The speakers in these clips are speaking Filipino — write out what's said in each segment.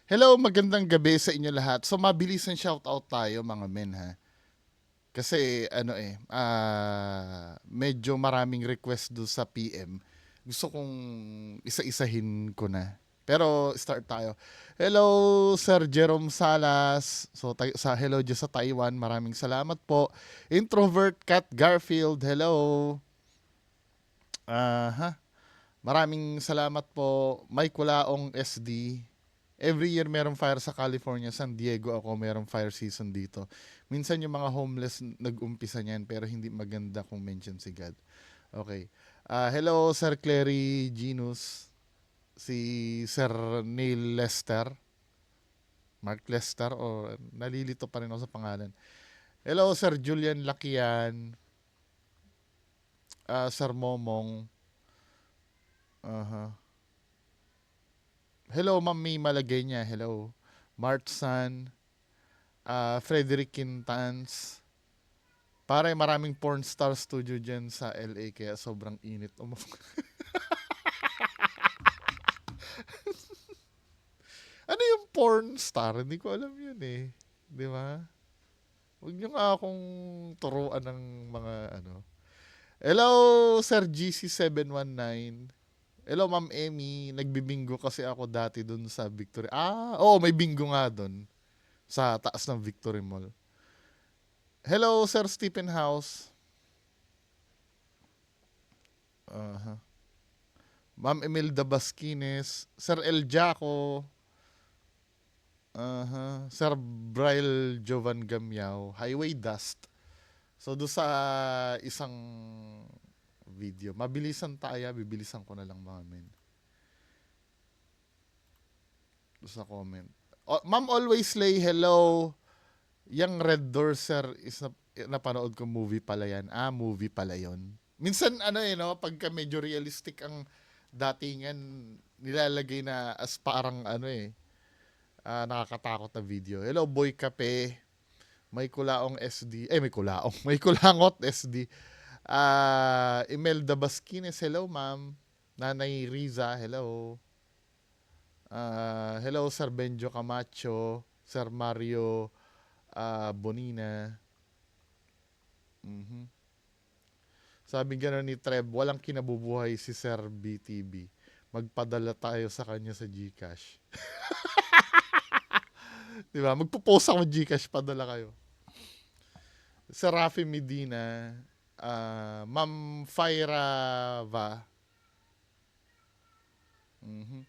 Hello, magandang gabi sa inyo lahat. So mabilisan shoutout tayo mga men ha. Kasi ano medyo maraming request do sa PM. Gusto kong isa-isahin ko na. Pero start tayo. Hello, Sir Jerome Salas. So sa hello dyan sa Taiwan, maraming salamat po. Introvert Cat Garfield, hello. Aha. Maraming salamat po. Mike Kulaong SD. Every year merong fire sa California, San Diego ako, merong fire season dito. Minsan yung mga homeless nag-umpisa niyan pero hindi maganda kung mention si God. Okay. Hello Sir Clary Genus, si Sir Neil Lester, Mark Lester o nalilito pa rin ako sa pangalan. Hello Sir Julian Lakian, Sir Momong. Uh-huh. Hello Ma'am May Malagenya, hello. Martsan, Frederick Quintans. Pare, maraming porn star studio dyan sa LA kaya sobrang init. Ano yung porn star? Hindi ko alam yun eh. Di ba? Huwag niyo nga akong turuan ng mga ano. Hello, Sir GC719. Hello, Ma'am Emmy. Nagbibingo kasi ako dati dun sa Victory. Oo, may bingo nga dun. Sa taas ng Victory Mall. Hello, Sir Stephen House. Uh-huh. Ma'am Imelda Basquines. Sir El Jaco. Sir Braille Jovan Gamyao. Highway Dust. So, do sa isang video. Mabilisan tayo. Bibilisan ko na lang mga men. Do sa comment. Ma'am Always Lay, hello. Yang Red Door, sir, is napanood ko movie pala yan. Movie pala yon. Minsan, no, pagka medyo realistic ang datingan, nilalagay na as parang nakakatakot na video. Hello, Boy Kape. May Kulaong SD. May Kulaong. May Kulangot SD. Imelda Basquines, hello, ma'am. Nanay Riza, hello. Hello, Sir Benjo Camacho. Sir Mario Bonina. Mhm. Sabi gano'n ni Treb, walang kinabubuhay si Sir BTB. Magpadala tayo sa kanya sa GCash. Di ba? Magpo-post ako GCash, padala kayo. Sir Rafi Medina, Ma'am Faira Va. Mhm.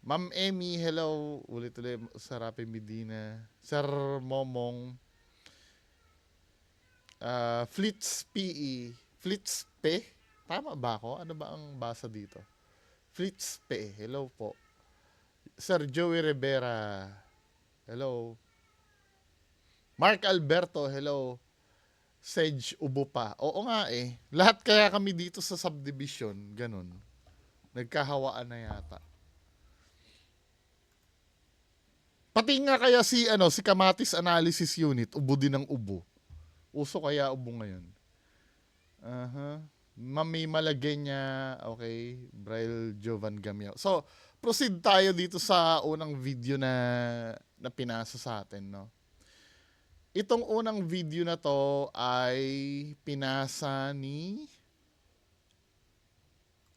Ma'am Emmy, hello. Ulit-ulit, Sir Rafi Medina. Sir Momong, Flits PE. Flits P? Tama ba ako? Ano ba ang basa dito? Flits P. Hello po. Sir Joey Rivera. Hello. Mark Alberto, hello. Sedge Ubo pa. Oo nga eh. Lahat kaya kami dito sa subdivision, ganun. Nagkahawaan na yata. Pati nga kaya si Kamatis Analysis Unit, ubo din ng ubo. Uso kaya ubo ngayon. Mami Malagenya, okay. Braille Jovan Gamyao. So, proceed tayo dito sa unang video na pinasa sa atin, no? Itong unang video na to ay pinasa ni...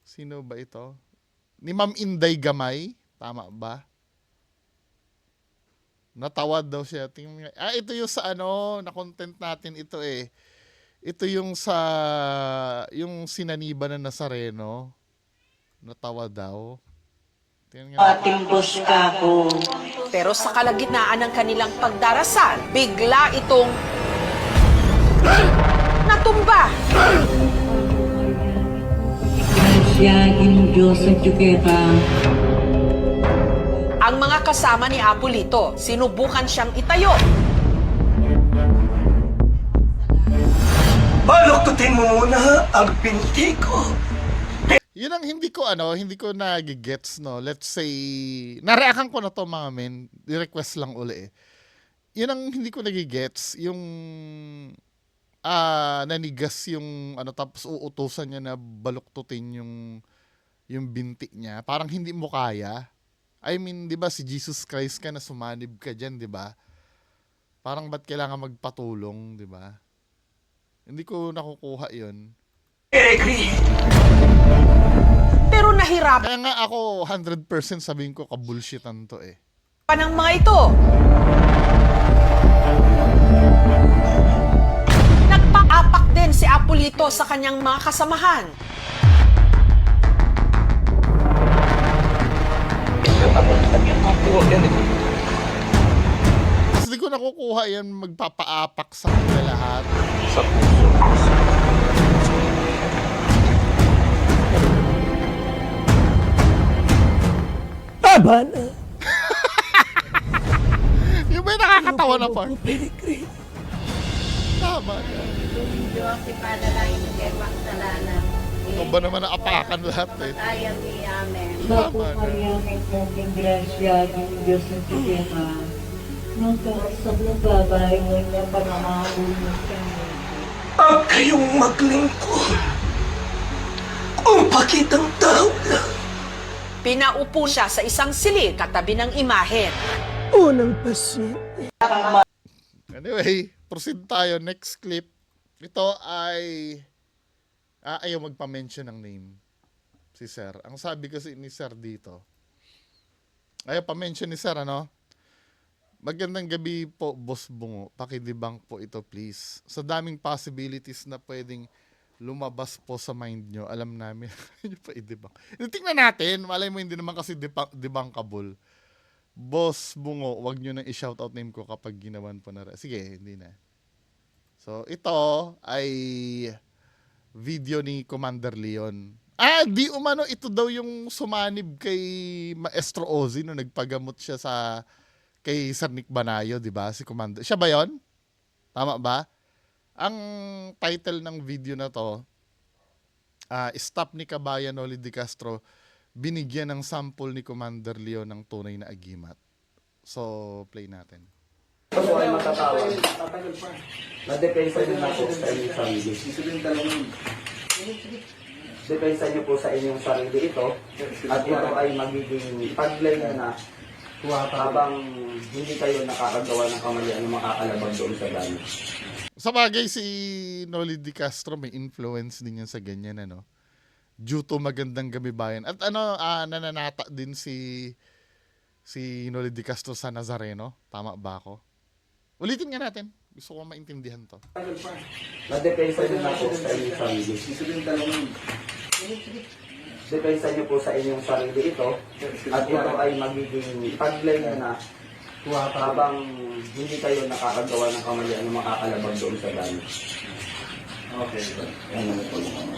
Sino ba ito? Ni Ma'am Inday Gamay. Tama ba? Natawad daw siya. Ito yung sa na content natin ito eh. Ito yung yung sinaniba na Nazareno. Natawa daw. Ating boss kako. Pero sa kalagitnaan ng kanilang pagdarasal, bigla itong natumba. Siyagin Diyos sa Chuketa. Ang mga kasama ni Apolito, sinubukan siyang itayo. Baluktutin mo muna ang binti ko. Yun ang hindi ko nagigets, no. Let's say, nareakan ko na to mga men, request lang uli eh. Yun ang hindi ko nagigets, yung nanigas yung tapos uutusan niya na baluktutin yung binti niya. Parang hindi mo kaya. I mean, di ba si Jesus Christ ka na sumanib ka dyan, di ba? Parang ba't kailangan magpatulong, di ba? Hindi ko nakukuha yun. Agree. Pero nahirapan Kaya nga ako 100% sabihin ko kabulshitan to eh. ng mga ito. Nagpaapak din si Apolito sa kanyang mga kasamahan. Kasi di ko nakukuha yan magpapaapak sa kanila lahat. Tama na. Yung may nakakatawa na part. Peregrin. Tama na. Diyos, ipadalain kay Magdalena. Ito ba naman naapakan lahat eh. Tayo ni Amen. Bapo Maria, may pong grasya ng Diyos ng Tukema, nung kausap ng babae mo niya panangahulog kami. Ang kayong maglingkod. Kung pakitang tao lang. Pinaupo siya sa isang silid katabi ng imahen. Unang pasin. Anyway, proceed tayo. Next clip. Ito ay... ayaw magpa-mention ng name. Si Sir. Ang sabi kasi ni Sir dito. Ayaw pa-mention ni Sir, ano? Magandang gabi po, Boss Bungo. Pakidebunk po ito, please. Sa daming possibilities na pwedeng lumabas po sa mind nyo, alam namin. Hindi pa i-debunk. Tingnan natin. Malay mo hindi naman kasi debunkable. Boss Bungo, wag nyo nang i-shoutout name ko kapag ginawan po na. Sige, hindi na. So, ito ay video ni Commander Leon. Di umano, ito daw yung sumanib kay Maestro Ozzy no nagpagamot siya kay Sir Nick Banayo, di ba? Si Commander. Siya ba yon? Tama ba? Ang title ng video na to, Stop ni Kabayan Noli De Castro, binigyan ng sample ni Commander Leon ng tunay na agimat. So, play natin. Ako ay matatawag. Na-depensa nyo na po sa inyong sarili. Depensa nyo po sa inyong sarili ito. At ito ay magiging taglay nyo na habang hindi kayo nakakagawa ng kamalian na makakalabag doon sa dami. Sa bagay, si Noli De Castro may influence din yan sa ganyan, ano? Due to Magandang Gabi Bayan. At nananata din si Noli De Castro sa Nazareno. Tama ba ako? Ulitin nga natin. Gusto ko maintindihan to. Na-depensa nyo na po sa inyong sarili. Depensa nyo po sa inyong sarili ito. At ito ay magiging taglay nyo na habang hindi kayo nakakagawa ng kamalian na makakalabag doon sa dami. Okay. Yan naman po yung ano.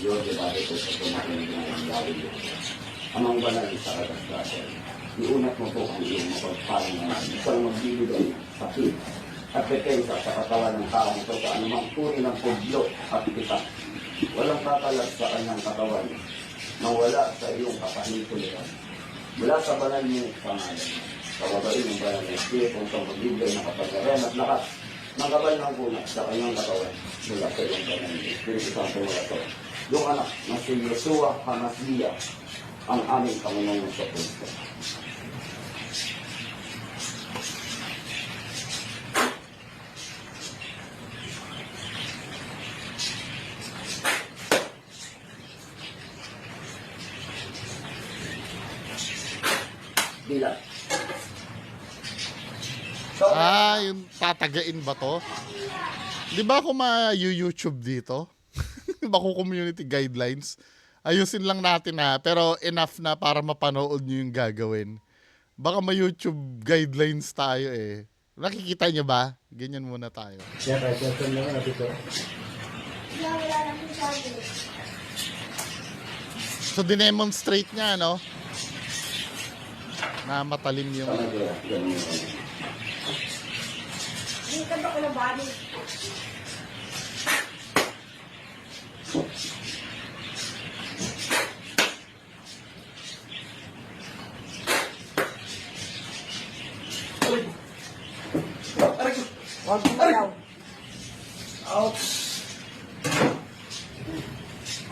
Diyos, ibali ko sa tumahin ng gawin mo. Amang banal sa katasgasan, iunat mo po ang iyong mapagpalang na isang magbibigay sa pin at depensa sa katawan ng taong ito sa anumang uri ng pudlo at pitak. Walang kakalat sa kanyang katawan na wala sa iyong kapanitulian. Mula sa banal mo pangalan, kawabain ng banal ng Espiritu sa magbibigay ng kapangyarihan at lakas ng kapal ng kunat sa kanyang katawan mula sa iyong banal ng Espiritu Santo mula sa yung anak na si Yeshua Hamasliya ang aming Panginoon sa Kristo. Bilang. Yung tatagain ba to? Di ba ako ma-YouTube dito? Bako community guidelines. Ayusin lang natin pero enough na para mapanood nyo yung gagawin. Baka ma-YouTube guidelines tayo eh. Nakikita nyo ba? Ganyan muna tayo. Yan, kahit yan lang natin ito. So, dinemonstrate niya, no? Na matalim yung...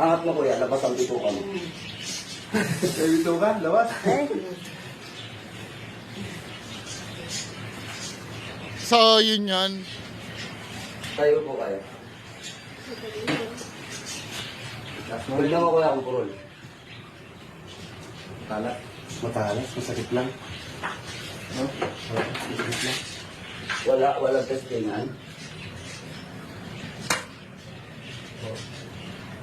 Angat mo kuya, labas ang bituka mo. Dito ka, lawas. So, yun yun. Tayo po kayo. Tignan mo kuya ang kurol. Matalas. Matalas, masakit lang. No? Masakit lang. Walang testingan.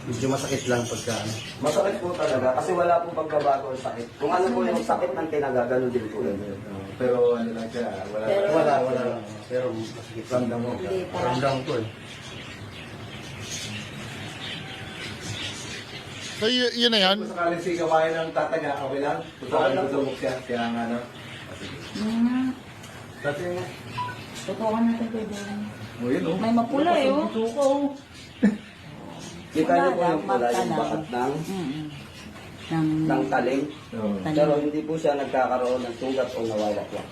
Medyo masakit lang pagka ano. Masakit po talaga kasi wala po pagbabago ang sakit. Kung ano po yung sakit ng tinaga, ganun din po yun. Pero ano lang siya, wala. Wala. Pero masakit. Ramdam mo. Ramdam ko eh. So, yun na yun. Kung sakaling si kawain ng tataga, okay lang? Kung sakaling tusubok siya, kaya nga ano. Dati nga. Tutukan natin kay Don. O yun o. May mapula eh, oh. Tuko. Kita niyo po yung pula yung bakat ng taling. Pero hindi po siya nagkakaroon ng sugat o nawawakwak.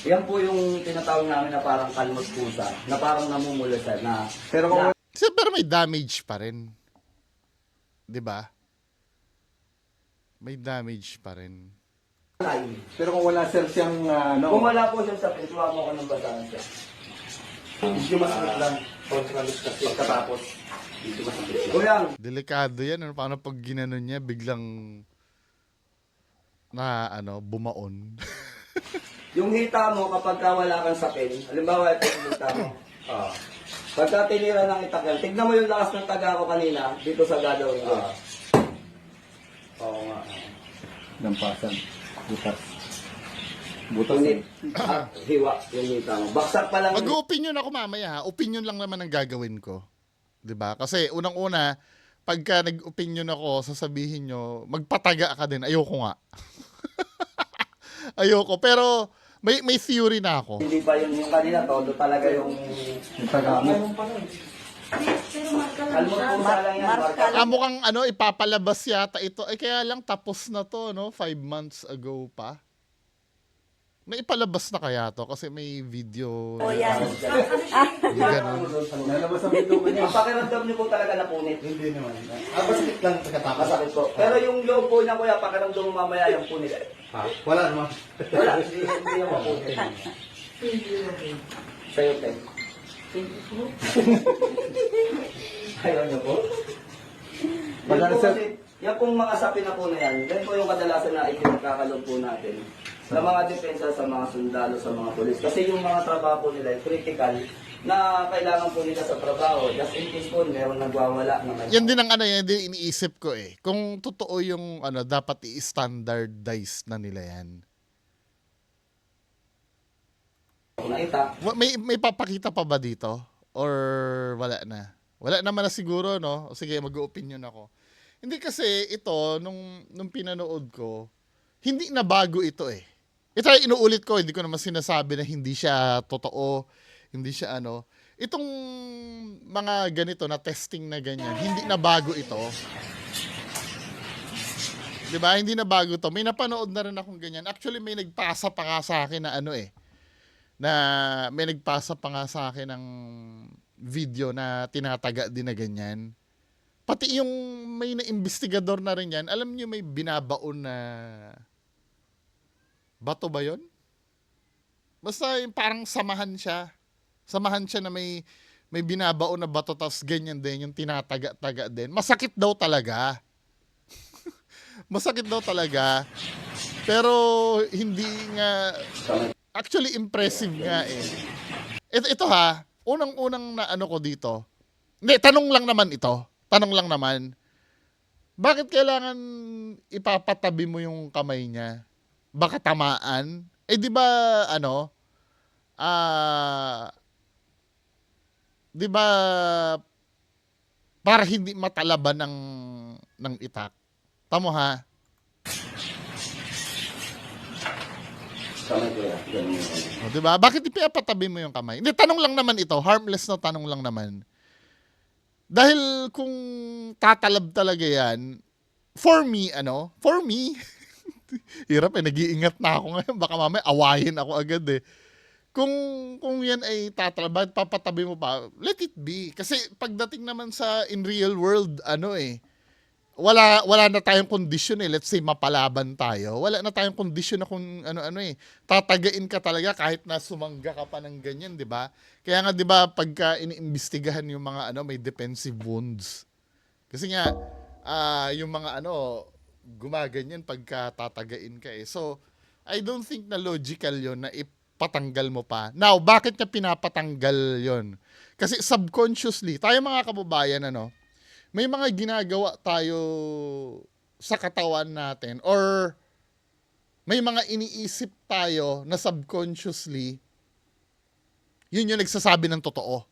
Yan po yung tinatawag namin na parang kalmos pusa, na parang namumula siya na... Pero kung Pero may damage pa rin. 'Di ba? May damage pa rin. Pero kung wala sir siyang ano. Kung wala po siyang sakit, tuwa mo ko ng basahan siya. Medyo masakit lang. Kontralis kasi pagkatapos. Medyo masakit lang. Kuyang, Delikado yan. Ano, paano pag ginanon niya, biglang na bumaon. yung hita mo kapag ka wala kang sakit, halimbawa ito yung hita mo. Pagka tinira ng itak yan, tignan mo yung lakas ng taga ko kanina dito sa gagawin ko. Oo nga. Lampasan. Butas. Butas. Unit at hiwa yung hita mo. Baksak pa lang. Mag-opinion ako mamaya. Opinion lang naman ang gagawin ko. 'Di ba? Kasi unang-una, pagka nag-opinion ako, sasabihin nyo, magpataga ka din. Ayoko nga. Ayoko. Pero may theory na ako. Hindi pa yung kanina, todo talaga yung Taga mo. kalmot pusa lang yan. Marka. Mukhang ipapalabas yata ito. Kaya lang tapos na to, 5 months ago pa. Naipalabas na kaya to kasi may video. O yan. Ganun. Lalabas ang bito ko niya. Ang pakiramdam niyo po talaga napunit. Hindi naman. Masakit lang pagkatapos. Masakit po. Pero yung loob po niya kuya, pakiramdam mo mamaya yung punit. Ha? Wala naman. Wala, hindi yung mapunit. Sa'yo, Pen. Ayaw niyo po? Wala, Yan po sir. kasi, yan pong mga sapi na po na yan, yan po yung kadalasan na ipinagkakalog po natin sa mga depensa, sa mga sundalo, sa mga pulis. Kasi yung mga trabaho po nila, critical, na kailangan po nila sa trabaho. Just in case po, meron nagwawala na may... Yan din ang yan din iniisip ko eh. Kung totoo yung dapat i-standardize na nila yan. Nakita. May papakita pa ba dito? Or wala na? Wala naman na siguro, no? O sige, mag-opinion ako. Hindi kasi ito, nung pinanood ko, hindi na bago ito eh. Ito ay inuulit ko, hindi ko naman sinasabi na hindi siya totoo, hindi siya Itong mga ganito na testing na ganyan, hindi na bago ito. 'Di ba? Hindi na bago to. May napanood na rin akong ganyan. Actually, may nagpasa pa nga sa akin na na may nagpasa pa nga sa akin ng video na tinataga din na ganyan. Pati yung may na-investigador na rin yan, alam niyo may binabaon na bato ba yun? Basta yung parang samahan siya. Samahan siya na may binabaon na bato tapos ganyan din yung tinataga-taga din. Masakit daw talaga. Masakit daw talaga. Pero hindi nga actually impressive nga eh. Ito ha, unang-unang na ko dito. Hindi, tanong lang naman ito. Tanong lang naman. Bakit kailangan ipapatabi mo yung kamay niya? Baka tamaan? Di ba di ba para hindi matalaban ng itak? Tamo ha? Kamay ko yan. Ganun yung kamay. Di ba? Bakit ipapatabi mo yung kamay? Hindi, tanong lang naman ito. Harmless na tanong lang naman. Dahil kung tatalab talaga yan, for me, hirap nag-iingat na ako ngayon. Baka mamaya awayin ako agad eh. Kung yan ay tatalab, papatabi mo pa, let it be. Kasi pagdating naman sa in real world, wala na tayong kondisyon eh. Let's say mapalaban tayo. Wala na tayong kondisyon na kung ano-ano eh. Tatagain ka talaga kahit na sumangga ka pa ng ganyan, 'di ba? Kaya nga 'di ba pagka iniimbestigahan yung mga may defensive wounds. Kasi nga yung mga gumaganyan pagka tatagain ka eh. So, I don't think na logical 'yon na ipatanggal mo pa. Now, bakit niya pinapatanggal 'yon? Kasi subconsciously, tayo mga kababayan may mga ginagawa tayo sa katawan natin or may mga iniisip tayo na subconsciously yun yung nagsasabi ng totoo.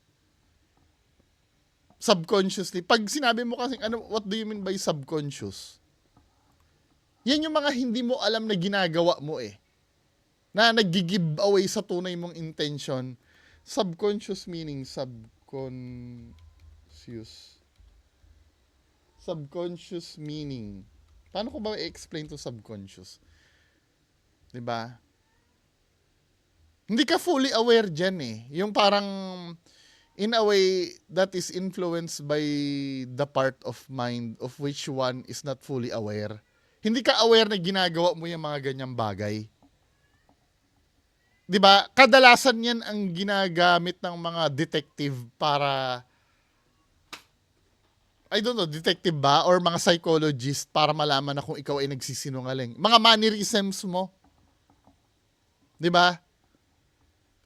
Subconsciously. Pag sinabi mo kasi, what do you mean by subconscious? Yan yung mga hindi mo alam na ginagawa mo eh. Na nag-give away sa tunay mong intention. Subconscious meaning subconscious meaning. Paano ko ba i-explain to subconscious? 'Di ba? Hindi ka fully aware diyan eh. Yung parang in a way that is influenced by the part of mind of which one is not fully aware. Hindi ka aware na ginagawa mo yung mga ganyang bagay. 'Di ba? Kadalasan 'yan ang ginagamit ng mga detective para I don't know, detective ba? Or mga psychologist para malaman na kung ikaw ay nagsisinungaling. Mga mannerisms mo. 'Di ba?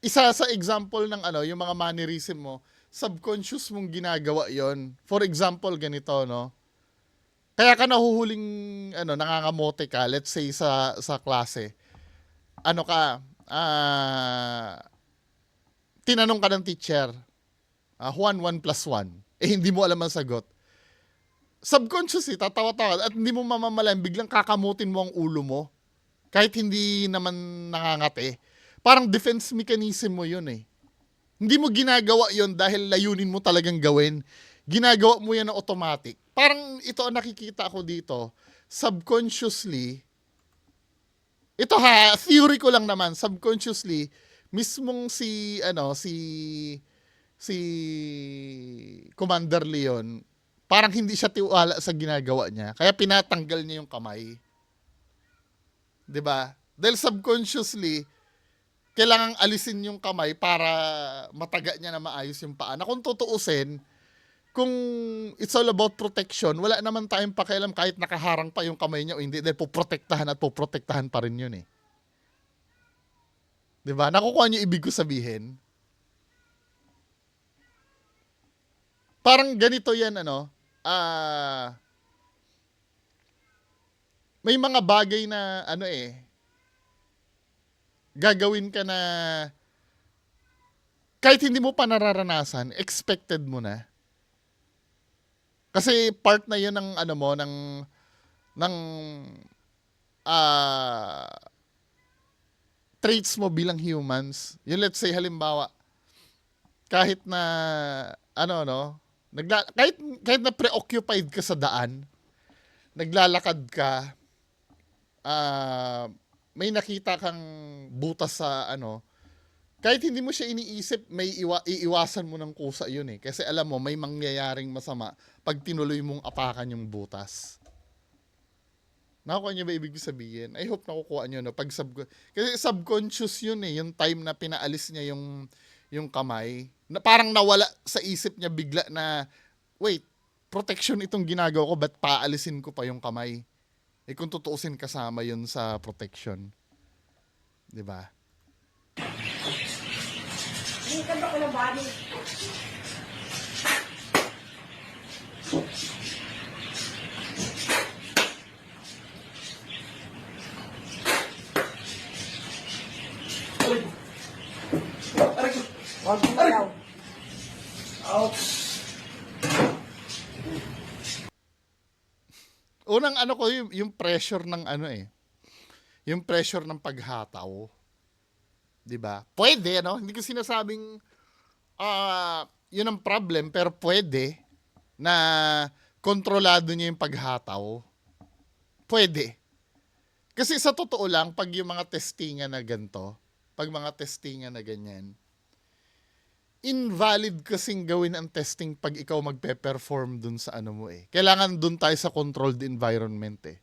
Isa sa example ng yung mga mannerism mo, subconscious mong ginagawa 'yon. For example, ganito, Kaya ka nahuhuling nangangamote ka, let's say sa klase. Tinanong ka ng teacher, Juan 1 plus 1. Hindi mo alam ang sagot. Subconsciously, tatawa-tawa at hindi mo mamamalayan, biglang kakamutin mo ang ulo mo. Kahit hindi naman nangangate. Parang defense mechanism mo yun eh. Hindi mo ginagawa yun dahil layunin mo talagang gawin. Ginagawa mo yan na automatic. Parang ito ang nakikita ko dito. Subconsciously, ito theory ko lang naman, subconsciously, mismong si Commander Leon, parang hindi siya tiwala sa ginagawa niya. Kaya pinatanggal niya yung kamay. 'Di ba? Dahil subconsciously, kailangang alisin yung kamay para mataga niya na maayos yung paa. Na kung tutuusin, kung it's all about protection, wala naman tayong pakialam kahit nakaharang pa yung kamay niya o hindi. Dahil poprotektahan pa rin yun eh. 'Di ba? Nakukuha niyo ibig ko sabihin? Parang ganito yan, may mga bagay na, gagawin ka na, kahit hindi mo pa nararanasan, expected mo na. Kasi part na yun ng, traits mo bilang humans. Yung let's say, halimbawa, kahit na, kahit na preoccupied ka sa daan, naglalakad ka, may nakita kang butas sa kahit hindi mo siya iniisip, may iiwasan mo ng kusa yun eh. Kasi alam mo, may mangyayaring masama pag tinuloy mong apakan yung butas. Nakukuha niyo ba ibig sabihin? I hope nakukuha niyo, kasi subconscious yun eh, yung time na pinaalis niya yung kamay. Na parang nawala sa isip niya bigla na, wait, protection itong ginagawa ko, ba't paalisin ko pa yung kamay? Eh kung tutuusin kasama yun sa protection. 'Di ba? Unang ko yung pressure ng yung pressure ng paghataw. 'Di ba? Pwede hindi ko sinasabing yun ang problem, pero pwede na kontrolado niya yung paghataw. Pwede. Kasi sa totoo lang, pag yung mga testingan na ganito, pag mga testingan na ganyan, invalid kasing gawin ang testing pag ikaw magpe-perform dun sa ano mo eh. Kailangan dun tayo sa controlled environment eh.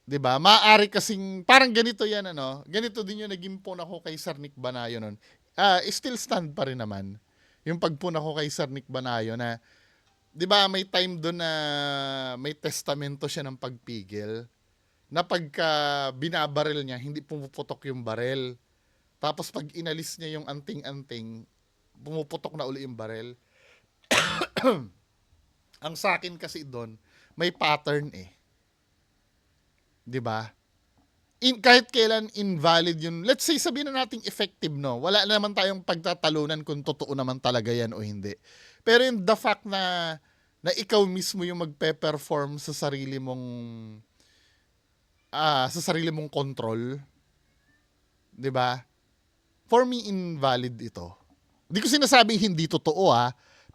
'Di ba? Maaari kasing parang ganito 'yan ano. Ganito din yung naging puna ko kay Sir Nick Banayo noon. Still stand pa rin naman. Yung pagpuna ko kay Sir Nick Banayo na 'di ba may time doon na may testamento siya ng pagpigil na pagka binabaril niya hindi pumuputok yung barel. Tapos pag inalis niya yung anting-anting, pumuputok na uli yung barel. Ang sa akin kasi doon, may pattern eh. 'Di ba? Kahit kailan invalid yun. Let's say sabihin na nating effective, no. Wala naman tayong pagtatalunan kung totoo naman talaga yan o hindi. Pero yung the fact na ikaw mismo yung magpe-perform sa sarili mong control, 'di ba? For me invalid ito. Hindi ko sinasabing hindi totoo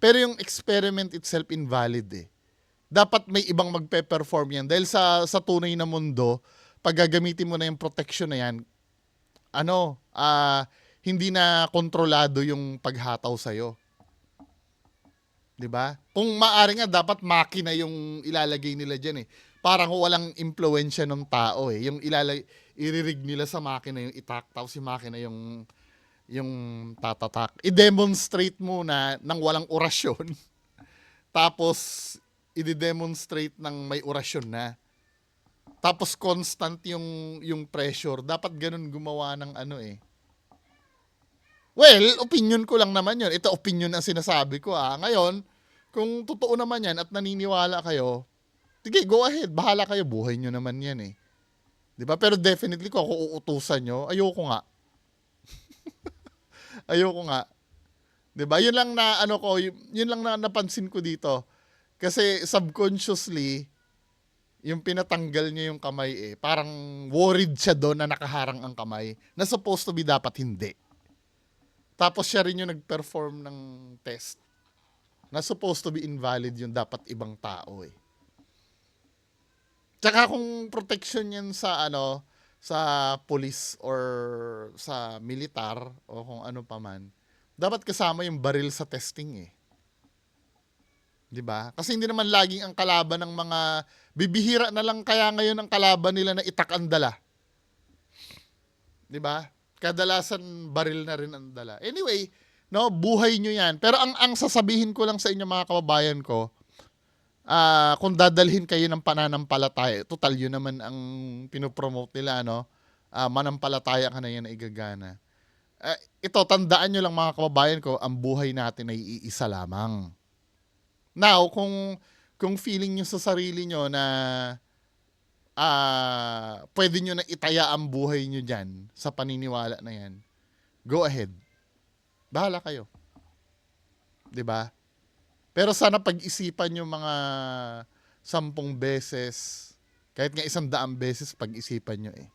pero yung experiment itself invalid eh. Dapat may ibang magpe-perform yan. Dahil sa tunay na mundo, pag gagamitin mo na yung protection na yan, hindi na kontrolado yung paghataw sa'yo. 'Di ba? Kung maaari nga, dapat makina yung ilalagay nila dyan eh. Parang walang impluensya ng tao eh. Yung iririg nila sa makina yung itak, tapos yung makina yung tatatak. I-demonstrate muna ng walang orasyon. Tapos i-demonstrate ng may orasyon na. Tapos constant yung pressure. Dapat ganun gumawa ng eh. Well, opinion ko lang naman yun. Ito opinion ang sinasabi ko Ngayon, kung totoo naman yan at naniniwala kayo, sige, go ahead. Bahala kayo. Buhay nyo naman yan eh. 'Di ba? Pero definitely kung ako uutusan nyo, ayoko nga. Ayoko nga. 'Di ba? Yun lang na yun lang na napansin ko dito. Kasi subconsciously, yung pinatanggal niya yung kamay parang worried siya doon na nakaharang ang kamay, na supposed to be dapat hindi. Tapos siya rin yung nag-perform ng test, na supposed to be invalid yung dapat ibang tao eh. Tsaka kung protection yan sa sa police or sa militar o kung ano pa man, dapat kasama yung baril sa testing eh. 'Di ba? Kasi hindi naman laging ang kalaban ng mga bibihira na lang kaya ngayon ang kalaban nila na itak ang dala. 'Di ba? Kadalasan baril na rin ang dala. Anyway, buhay nyo 'yan. Pero ang sasabihin ko lang sa inyo mga kababayan ko, kung dadalhin kayo ng pananampalataya, total yun naman ang pinopromote nila, manampalataya ka na yan na igagana. Ito, tandaan nyo lang mga kababayan ko, ang buhay natin ay iisa lamang. Now, kung feeling nyo sa sarili nyo na pwede nyo na itaya ang buhay nyo dyan sa paniniwala na yan, go ahead. Bahala kayo. 'Di ba? Pero sana pag-isipan yung mga 10 beses, kahit nga 100 beses pag-isipan nyo eh.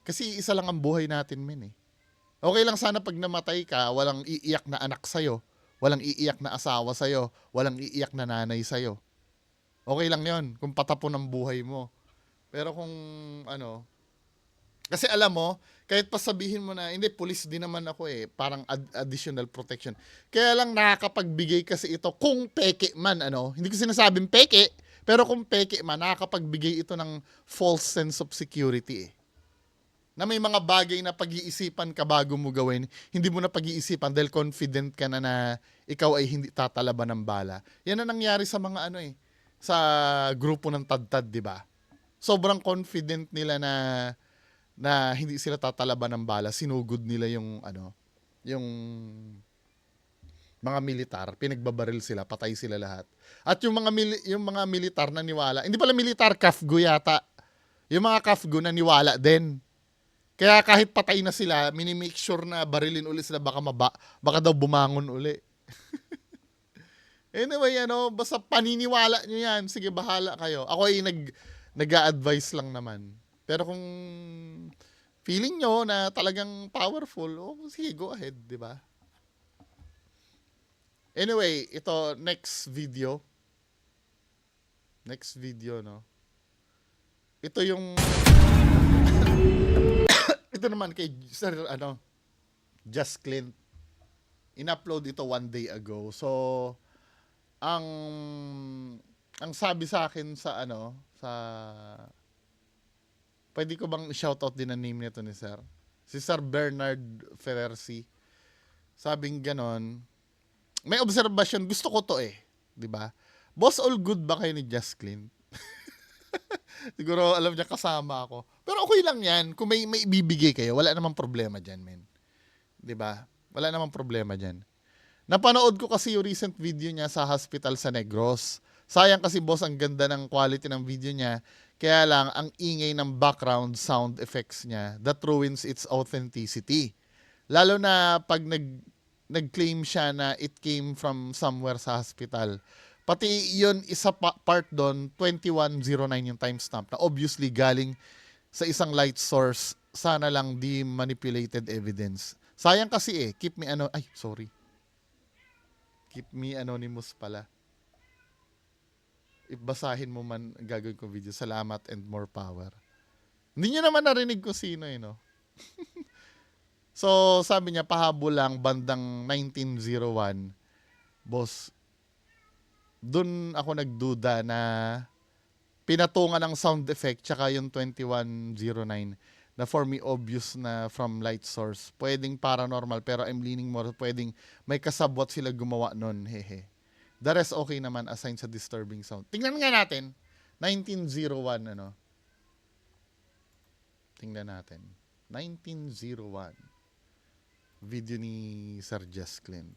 Kasi isa lang ang buhay natin, men eh. Okay lang sana pag namatay ka, walang iiyak na anak sa'yo, walang iiyak na asawa sa'yo, walang iiyak na nanay sa'yo. Okay lang yon kung patapon ang buhay mo. Pero kung kasi alam mo, kahit pa sabihin mo na, hindi, police din naman ako eh, parang additional protection. Kaya lang nakakapagbigay kasi ito, kung peke man, hindi ko sinasabing peke, pero kung peke man, nakakapagbigay ito ng false sense of security eh. Na may mga bagay na pag-iisipan ka bago mo gawin, hindi mo na pag-iisipan dahil confident ka na ikaw ay hindi tatalaban ng bala. Yan ang nangyari sa mga sa grupo ng Tad-Tad, di ba? Sobrang confident nila na hindi sila tatalaban ng bala, sinugod nila yung mga militar, pinagbabaril sila, patay sila lahat. At yung mga militar na niwala, hindi pala militar, Kafgo yata. Yung mga Kafgo na niwala din. Kaya kahit patay na sila, minimake sure na barilin uli sila, baka daw bumangon uli. Anyway, basta paniniwala nyo yan, sige, bahala kayo. Ako ay nag-a-advise lang naman. Pero kung feeling nyo na talagang powerful, sige, go ahead, di ba? Anyway, ito, next video, ito yung, ito naman kay Sir, Just Clint. in-upload ito 1 day ago. So, ang sabi sa akin sa pwede ko bang shoutout din ang name nito ni Sir? Si Sir Bernard Ferrersi. Sabing ganon, may observation, gusto ko to 'di ba? Boss, all good ba kayo ni Just Clean? Siguro alam niya kasama ako. Pero okay lang 'yan kung may ibibigay kayo, wala namang problema diyan, men. 'Di ba? Wala namang problema diyan. Napanood ko kasi yung recent video niya sa hospital sa Negros. Sayang kasi boss, ang ganda ng quality ng video niya. Kaya lang, ang ingay ng background sound effects niya, that ruins its authenticity. Lalo na pag nag-claim siya na it came from somewhere sa hospital. Pati yun, isa part doon, 2109 yung timestamp na obviously galing sa isang light source. Sana lang di manipulated evidence. Sayang kasi keep me Keep me anonymous pala. Basahin mo man ang gagawin kong video. Salamat and more power. Hindi nyo naman narinig ko sino no? So, sabi niya, pahabol lang bandang 1901. Boss, dun ako nagduda na pinatungan ng sound effect tsaka yung 2109 na for me obvious na from light source. Pwedeng paranormal pero I'm leaning more pwedeng may kasabwat sila gumawa nun. Hehe. The rest okay naman aside sa disturbing sound. Tingnan nga natin. 1901 Tingnan natin. 1901. Video ni Sir Just Clean.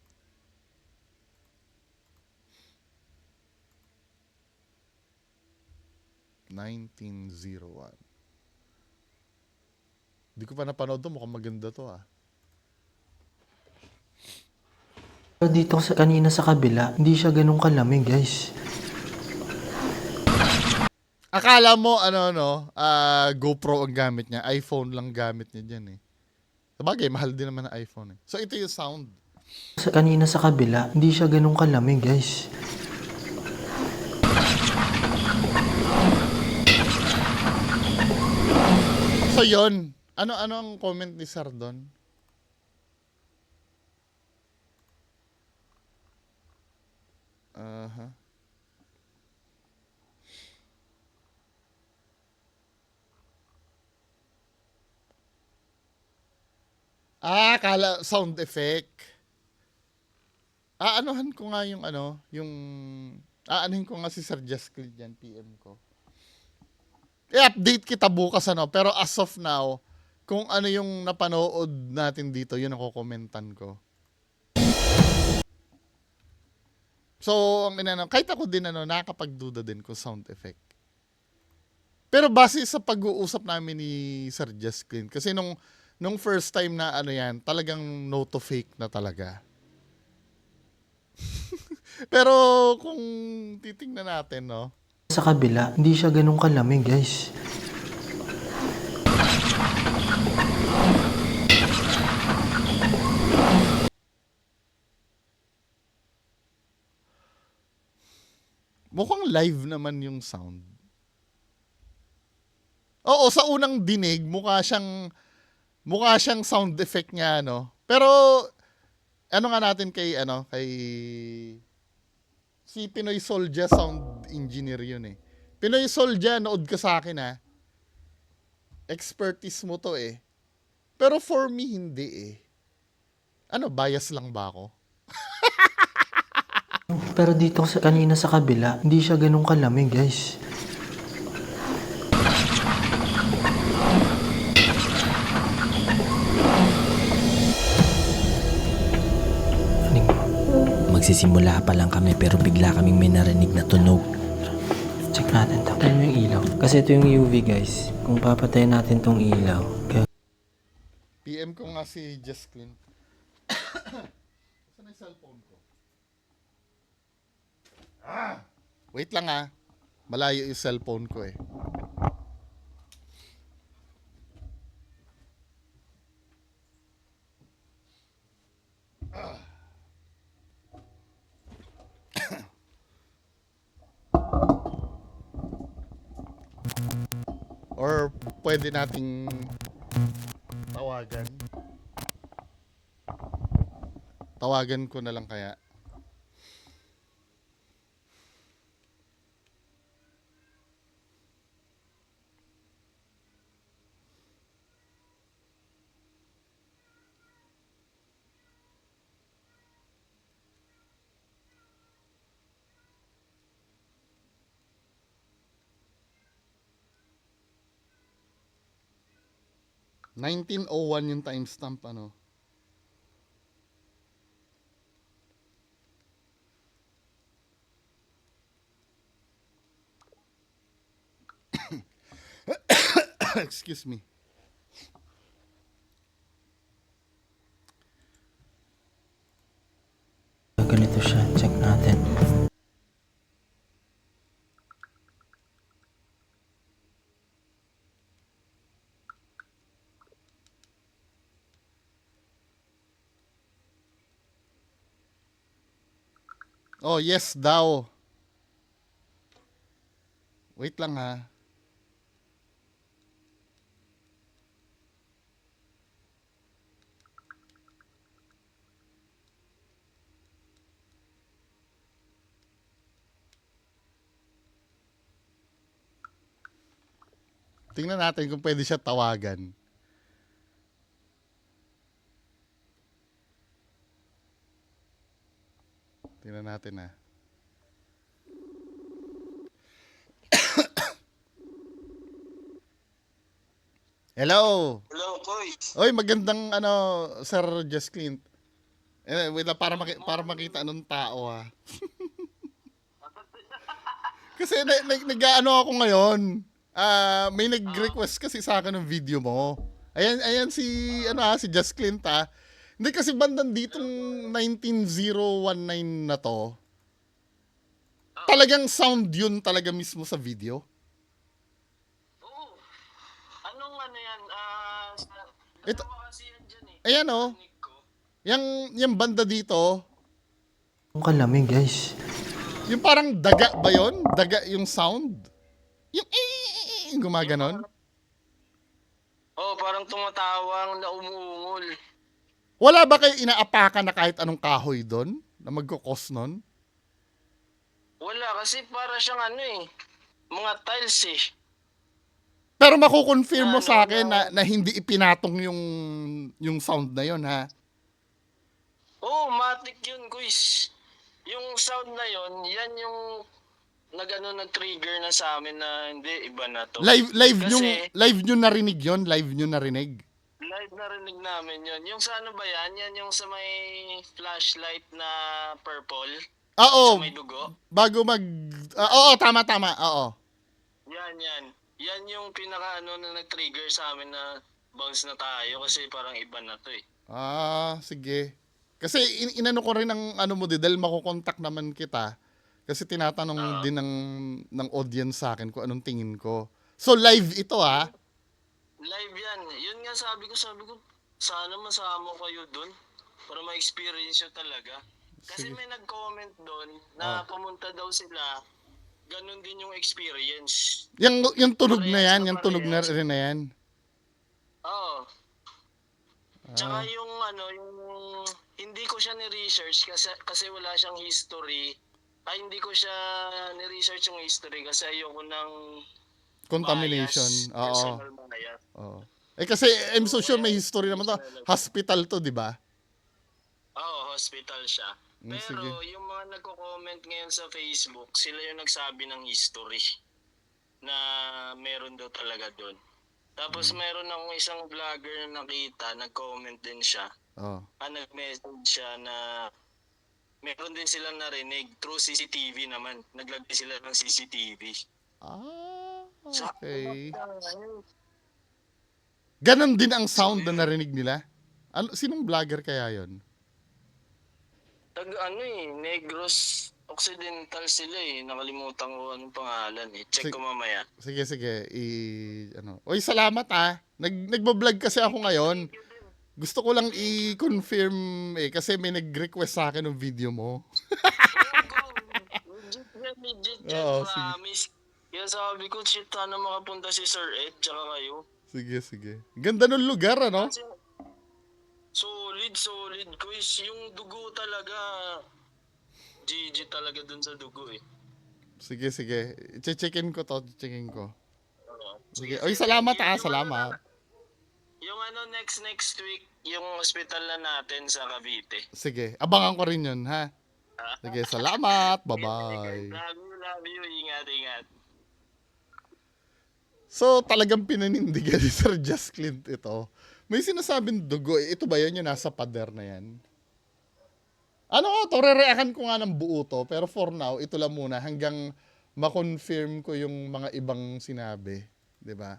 Hindi ko pa napanood to. Mukhang maganda to Pero dito kanina sa kabila, hindi siya ganun kalamig, guys. Akala mo, GoPro ang gamit niya. iPhone lang gamit niya dyan Sabagay, mahal din naman ang iPhone So, ito yung sound. Kanina sa kabila, hindi siya ganun kalamig, guys. So, yun. Ano ang comment ni Sir doon? Kala sound effect. Anuhan ko nga yung aanuhin ko nga si Sir Just Clean dyan, PM ko. I-update kita bukas pero as of now, kung ano yung napanood natin dito, yun ang kukomentan ko. So, kahit ako din nakakapagduda din kung sound effect. Pero base sa pag-uusap namin ni Sir Just Clean, kasi nung first time na talagang no to fake na talaga. Pero kung titingnan natin, Sa kabila, hindi siya ganun kalamig, guys. Mukhang live naman yung sound. Oo, sa unang dinig, mukha siyang sound effect niya, Pero, nga natin kay si Pinoy Soldier sound engineer yun Pinoy Soldier, nood ka sa akin Expertise mo to Pero for me, hindi bias lang ba ako? Pero dito kanina sa kabila, hindi siya ganun kalamig, guys. Magsisimula pa lang kami pero bigla kaming may narinig na tunog. Check natin to. Ano yung ilaw? Kasi ito yung UV, guys. Kung papatayin natin tong ilaw. PM ko nga si Just Clean. Saan yung cellphone ko? Wait lang Malayo yung cellphone ko Or pwede nating tawagan. Tawagan ko na lang kaya. $19.01 yung timestamp, ano. Excuse me. Ganito siya. Check natin. Oh, yes daw. Wait lang ha. Tingnan natin kung pwede siya tawagan. Tingnan natin ha. Hello. Hello, Koy. Oy, magandang ano, Sir Just Clint. Wait lang, para makita anong tao ha. Kasi nag-ano ako ngayon. May nag-request kasi sa akin ng video mo. Ayan si si Just Clint ha. Hindi kasi bandang ditong 19019 na to. Talagang sound yun talaga mismo sa video. Oo. Anong ano yan? Ito, Kasi yan dyan eh. ayan oh. Yung banda dito, Ang kalamig, guys. yung parang daga ba yun? Daga yung sound? Yung gumaganon? Oo, parang tumatawang na umuungol. Wala ba kayo inaapakan na kahit anong kahoy doon? Na magkukos nun? Wala, kasi para siyang ano eh. Mga tiles eh. Pero makukonfirm mo sa akin na hindi ipinatong yung sound na yun, ha? Oo, matik yun, guys. Yung sound na yun, yan yung nag-trigger na sa amin na hindi, iba na to. Kasi, Live nyo narinig yun? Live nyo narinig? live narinig namin yun. Yung sa ano ba yan? Yan yung sa may flashlight na purple. Oo. Sa may dugo. Bago oo, tama. Oo. Yan. Yan yung pinaka na nag-trigger sa amin na bounce na tayo kasi parang iba na to eh. Sige. Kasi inano ko rin ng mo dahil makukontak naman kita. Kasi tinatanong din ng audience sa akin kung anong tingin ko. So live ito ha? Live yan. Yun nga sabi ko, sana masama kayo dun para ma-experience nyo talaga. Kasi may nag-comment doon na pumunta daw sila, ganun din yung experience. Yung tunog na yan, yung tunog na rin na yan. Oo. Tsaka yung yung hindi ko siya ni-research kasi wala siyang history. Hindi ko siya ni-research yung history kasi ayoko ng Contamination. bias, Oo. personal bias. Oo. Kasi I'm so sure may history naman to. Hospital to, di ba? Oo, hospital siya. Pero Sige. yung mga nagko-comment ngayon sa Facebook, sila yung nagsabi ng history na meron daw talaga doon. Tapos meron akong isang vlogger na nakita, nag-comment din siya. Oo. Nag-message siya na meron din silang narinig through CCTV naman. Naglagay sila ng CCTV. Okay. Ganon din ang sound na narinig nila? Sinong vlogger kaya yon? Negros Occidental sila eh. Nakalimutan ko anong pangalan eh. Check ko mamaya. Sige. Oy, salamat Nagbo-vlog kasi ako ngayon. Gusto ko lang i-confirm kasi may nag-request sa akin ng video mo. Legit yan, Oo, promise. Kaya sabi ko, shit, sana makapunta si Sir Ed, tsaka kayo. Sige. Ganda ng lugar, ano? Kasi, solid solid quiz. Yung dugo talaga. GG talaga dun sa dugo eh. Sige, sige. Checkin ko to. Checkin ko. Oo. Sige. Oy, salamat salamat. Yung next week, yung hospital na natin sa Cavite. Sige, abangan ko rin yun, ha? Sige, salamat. Bye-bye. Love you. Ingat. So, talagang pinanindigan ni Sir Just Clint ito. May sinasabing dugo. Ito ba yun yung nasa pader na yan? Ano to, re-react ko nga ng buo to. Pero for now, ito lang muna hanggang ma-confirm ko yung mga ibang sinabi. 'Di ba?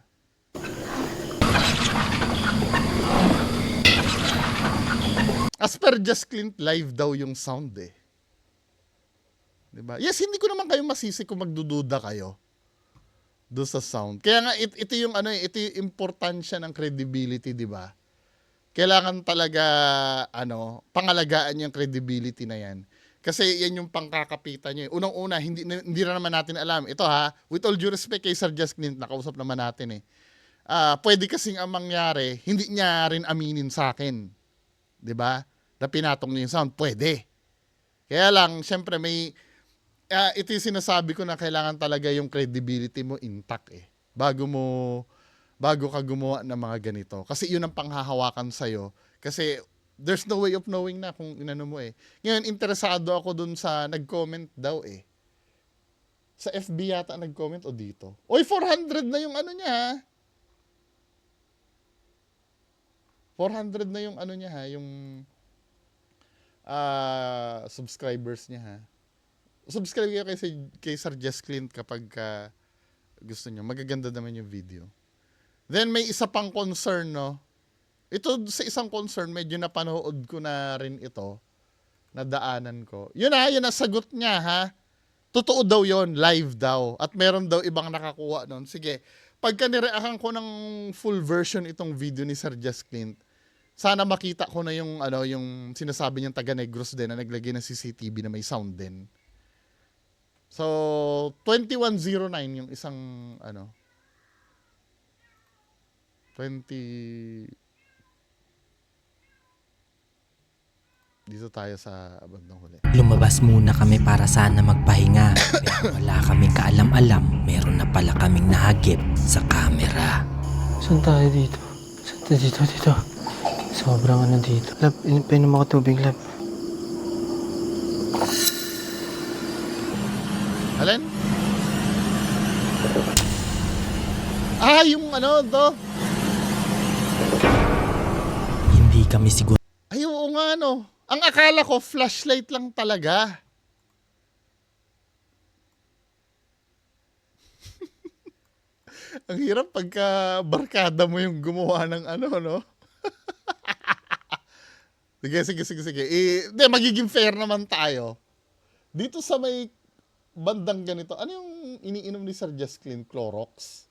As per Just Clint, live daw yung sound eh. 'Di ba? Yes, hindi ko naman kayo masisi kung magdududa kayo do sa sound. Kaya nga ito yung ito yung importansya ng credibility, 'di ba? Kailangan talaga pangalagaan yung credibility na yan. Kasi yan yung pangkakapitan niya. Unang-una, hindi na naman natin alam. Ito with all due respect kay Sir Just Clint, nakausap naman natin eh. Pwede kasing ang mangyari, hindi niya rin aminin sa akin. 'Di ba? Na pinatong niya yung sound, pwede. Kaya lang, syempre ito yung sinasabi ko na kailangan talaga yung credibility mo intact eh. Bago ka gumawa ng mga ganito. Kasi yun ang panghahawakan sa'yo. Kasi there's no way of knowing na kung inano mo eh. Ngayon, interesado ako dun sa nag-comment daw eh. Sa FB yata nag-comment o dito. Oy, 400 na yung niya. 400 na yung niya yung subscribers niya ha. Subscribe kayo kay Sir Just Clint kapag gusto nyo. Magaganda naman yung video. Then may isa pang concern, no? Ito sa isang concern, medyo napanood ko na rin ito. Nadaanan ko. Yun na sagot niya, ha? Totoo daw yon, live daw. At meron daw ibang nakakuha nun. Sige, pagka nireakan ko ng full version itong video ni Sir Just Clint, sana makita ko na yung, yung sinasabi niyang taga Negros din na naglagay ng CCTV na may sound din. So, 2109 yung isang, 20... Dito tayo sa bandang huli. Lumabas muna kami para sana magpahinga. Pero wala kaming kaalam-alam. Meron na pala kaming nahagip sa camera. Saan tayo dito? Dito. Sobrang dito. Lab, painom ako tubig, Lab. Alin? Yung to. Hindi kami siguro. Ay, oo nga, Ang akala ko, flashlight lang talaga. Ang hirap pagka barkada mo yung gumawa ng Sige. Magiging fair naman tayo. Dito sa may bandang ganito, ano yung iniinom ni Sir Just Clint? Clorox?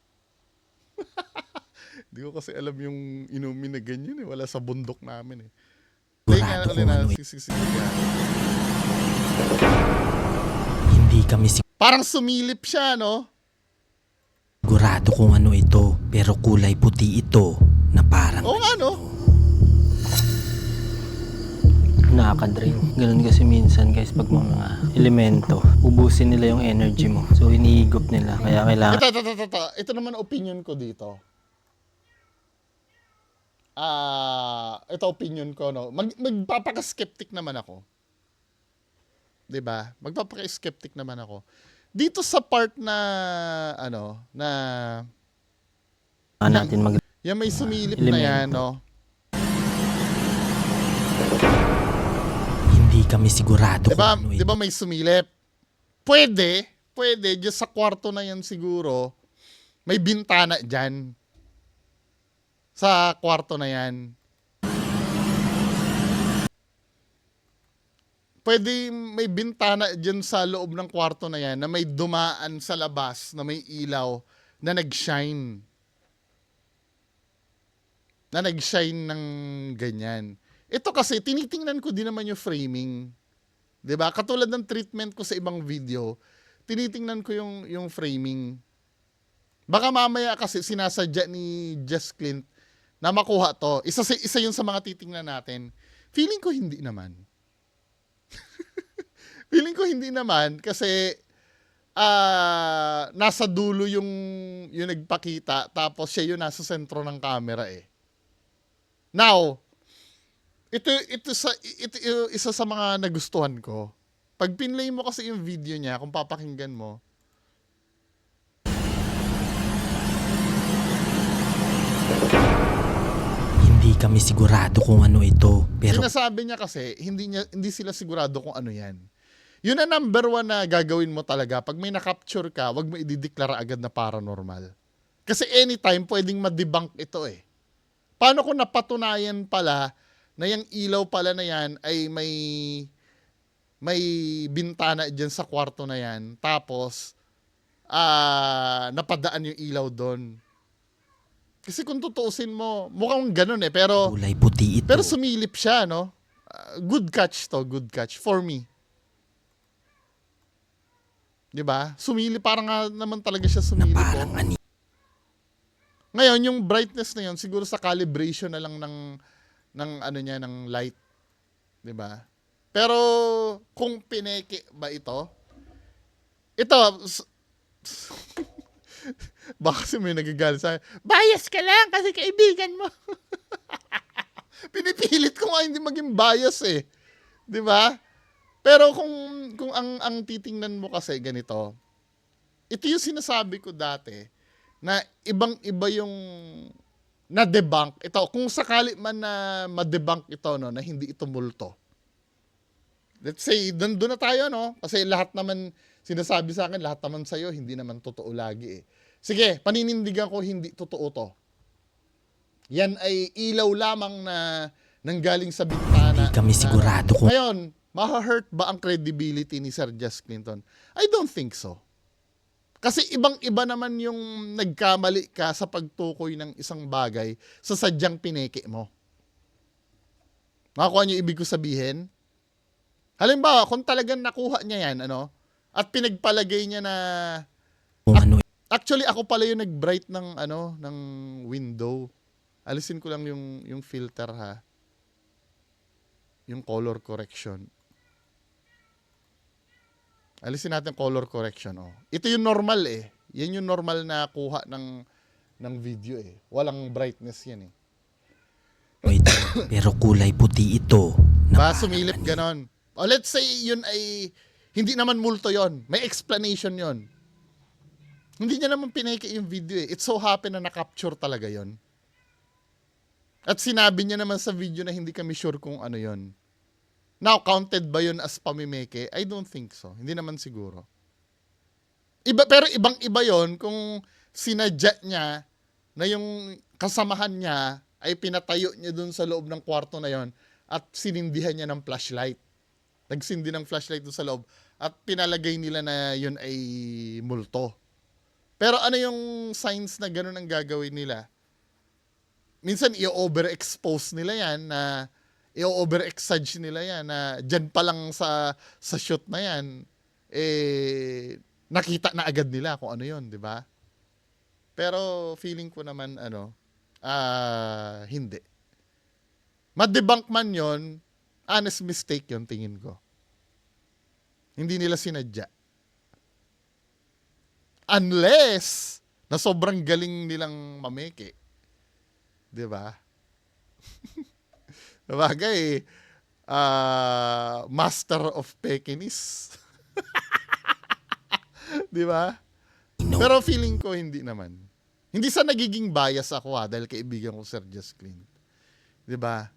Hindi ko kasi alam yung inumin na ganyan eh. Wala sa bundok namin eh. Hindi kami parang sumilip siya, sigurado kung ano ito. Pero kulay puti ito na parang Oo nga, Nakaka-drain. Ganun kasi minsan guys pag mga elemento, ubusin nila yung energy mo. So iniigop nila. Kaya kailangan... Ito naman opinion ko dito. Ito opinion ko, magpapaka-skeptic naman ako. 'Di ba? Magpapaka-skeptic naman ako. Dito sa part na natin yung may sumilip na yan, Hindi kami sigurado kung ano ito. 'Di ba may sumilip? Pwede, diyan sa kwarto na yan siguro. May bintana diyan. Sa kwarto na yan. Pwede may bintana dyan sa loob ng kwarto na yan na may dumaan sa labas na may ilaw na nag-shine. Na nag-shine ng ganyan. Ito kasi, tinitingnan ko din naman yung framing. 'Di ba? Katulad ng treatment ko sa ibang video, tinitingnan ko yung framing. Baka mamaya kasi sinasadya ni Just Clint na makuha to. Isa yun sa mga titingnan natin. Feeling ko hindi naman. Feeling ko hindi naman kasi nasa dulo yung nagpakita tapos siya yung nasa sentro ng camera eh. Now, ito isa sa mga nagustuhan ko. Pag pinlay mo kasi yung video niya, kung papakinggan mo, Hindi kami sigurado kung ano ito, pero sinasabi niya kasi, hindi sila sigurado kung ano yan. Yun ang number one na gagawin mo talaga. Pag may na-capture ka, wag mo idideklara agad na paranormal. Kasi anytime, pwedeng ma-debunk ito eh. Paano kung napatunayan pala na yung ilaw pala na yan ay may bintana dyan sa kwarto na yan. Tapos, napadaan yung ilaw doon. Kasi kung tutuusin mo, mukhang ganun eh. Pero kulay puti ito. Pero sumilip siya, no? Good catch to, good catch. For me. Diba? Sumilip, parang nga naman talaga siya Na sumilip. parang ani. Ngayon, yung brightness na yun, siguro sa calibration na lang ng ano niya, ng light. Diba? Pero, kung pineke ba ito? Baka kasi may nagagalit sa akin, bias ka lang kasi kaibigan mo. Pinipilit ko nga hindi maging bias eh. 'Di ba? Pero kung ang titingnan mo kasi ganito, ito yung sinasabi ko dati na ibang-iba yung na-debunk. Ito, kung sakali man na ma-debunk ito, no, na hindi ito multo. Let's say, doon na tayo, no? Kasi lahat naman, sinasabi sa akin, lahat naman sa'yo, hindi naman totoo lagi eh. Sige, paninindigan ko hindi totoo to. Yan ay ilaw lamang na nanggaling sa bintana. Hindi kami sigurado kung Ngayon, ma-hurt ba ang credibility ni Sir Jess Clinton? I don't think so. Kasi ibang-iba naman yung nagkamali ka sa pagtukoy ng isang bagay sa sadyang pineke mo. Makakuha niyo ibig ko sabihin? Halimbawa, kung talagang nakuha niya yan, at pinagpalagay niya na kung ano actually ako pala yung nag-bright ng window. Alisin ko lang yung filter ha. Yung color correction. Alisin natin color correction Ito yung normal eh. Yan yung normal na kuha ng video eh. Walang brightness yan eh. ito, pero kulay puti ito. Na Ba parang sumilip ani. ganon. O let's say yun ay hindi naman multo yon. May explanation yon. Hindi niya naman pinake yung video eh. It so happen na na-capture talaga yon. At sinabi niya naman sa video na hindi kami sure kung ano yon. Now, counted ba yun as pamimeke? I don't think so. Hindi naman siguro. Pero ibang-iba yon kung sinadya niya na yung kasamahan niya ay pinatayo niya dun sa loob ng kwarto na yon at sinindihan niya ng flashlight. Nagsindi ng flashlight dun sa loob at pinalagay nila na yun ay multo. Pero ano yung signs na gano'n ang gagawin nila? Minsan i-overexpose nila yan na i-overexage nila yan na dyan pa lang sa shoot na yan nakita na agad nila kung ano yun, di ba? Pero feeling ko naman hindi. Ma-debunk man yon, honest mistake yon tingin ko. Hindi nila sinadya. Unless na sobrang galing nilang mameke. 'Di ba? Sabagay, master of Pekinese. 'Di ba? Pero feeling ko hindi naman. Hindi sa nagiging bias ako dahil kaibigan ko Sir Jess Clint. 'Di ba?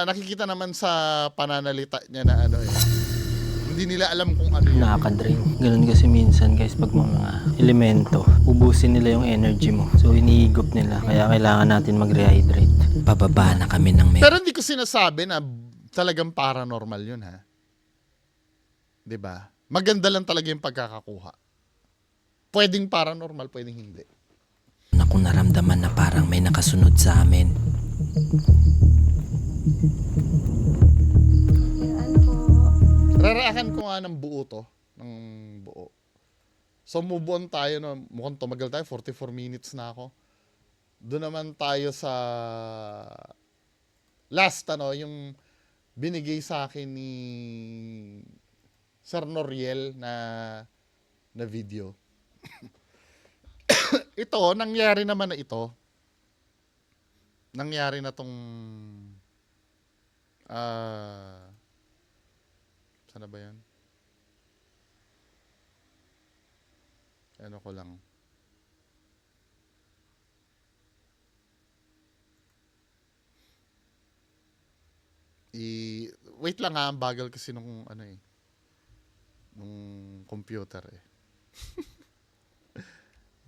Nakikita naman sa pananalita niya na hindi nila alam kung ano yun. Nakaka-drain. Ganun kasi minsan guys pag mga elemento, ubusin nila yung energy mo. So iniigop nila kaya kailangan natin mag-rehydrate. Pababa na kami ng Pero hindi ko sinasabi na talagang paranormal yun ha. 'Di ba? Maganda lang talaga yung pagkakakuha. Pwedeng paranormal, pwedeng hindi. na kung naramdaman na parang may nakasunod sa amin. Rarakan ko nga ng buo to. Ng buo. So move on tayo. No? Mukhang tumagal tayo. 44 minutes na ako. Doon naman tayo sa last yung binigay sa akin ni Sir Noriel na video. Ito, nangyari naman na ito. Nangyari na tong sana ba yan? Ano ko lang. Wait lang ha, ang bagal kasi nung nung computer eh.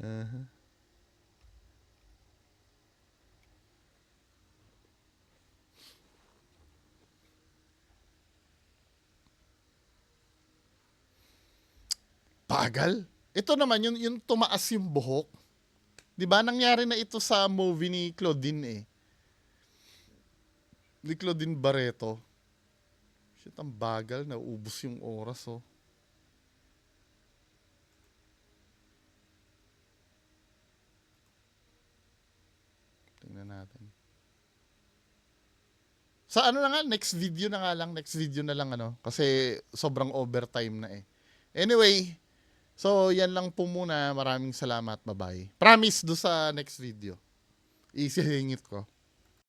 Uh-huh. Bagal. Ito naman yung tumaas yung buhok. 'Di ba? Nangyari na ito sa movie ni Claudine eh. Ni Claudine Barreto. Shit, ang bagal. Naubos yung oras, oh. Tingnan natin. Sa ano na nga, next video na nga lang. Next video na lang, Kasi sobrang overtime na eh. Anyway, so yan lang po muna. Maraming salamat. Bye-bye. Promise do sa next video. Isihingit ko.